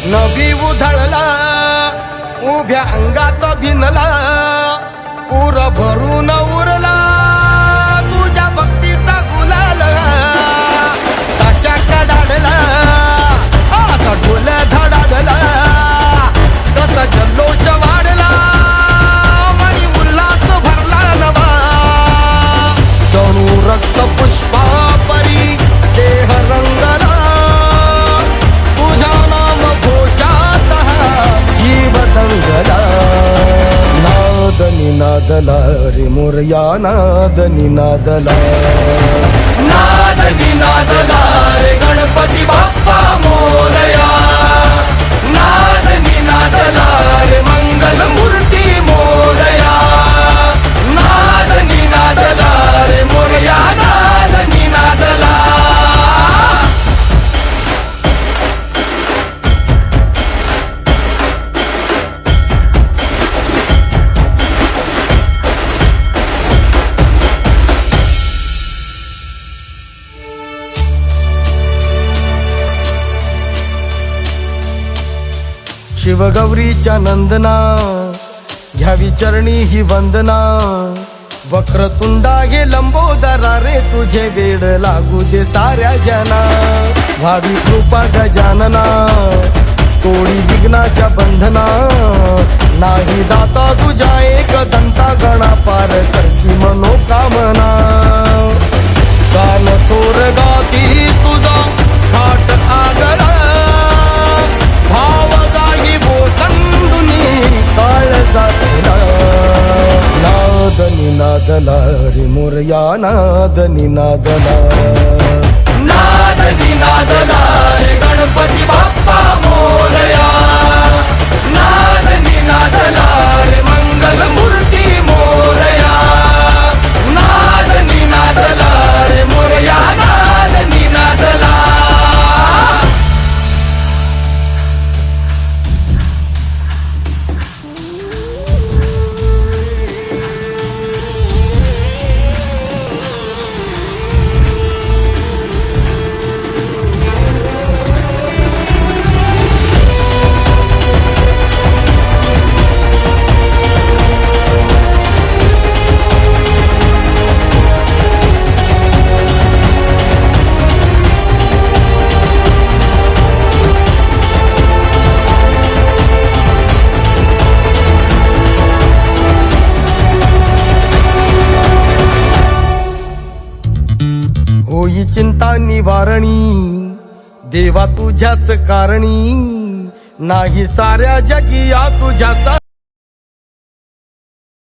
नभी उधळला उभ्या अंगात भिनला उर भरून उरला तुझ्या भक्तीचा गुलाल ताशा कडाडला आता ढोल धडाडला कसा जल्लोष वाढला आणि उल्हास भरला नवा जणू रक्त पुष्पा परी देह रंगला तुझ्या नाम घोषात जीव दंगला नाद निनादला रे मोरया नाद निनादला नाद निनादला रे गणपती बाप्पा मोरया नाद निनादला रे मंगल मूर्ती मोरया नाद निनादला रे मोरया नाद निनादला शिवगौरीच्या नंदना घ्यावी चरणी ही वंदना वक्रतुंडा हे लंबोदरा रे तुझे वेड लागू दे साऱ्या जना भावी कृपा गजानना तोडी विघ्नाच्या बंधना नाही दाता तुझ्या एक दंता गणा पार करशी मनोकामना कान थोर गाती तुझा थाट आगळा भाव जागी बोसंडुनी काळ जातला नाद निनादला रे मोरया नाद निनादला नाद निनादला रे गणपती बाप्पा मोरया नाद निनादला रे मंगल मूर्ती मोरया नाद निनादला रे मोरया नाद निनादला होई चिंता निवारणी देवा तुझ्याच कारणी नाही साऱ्या जगी या तुझ्याचा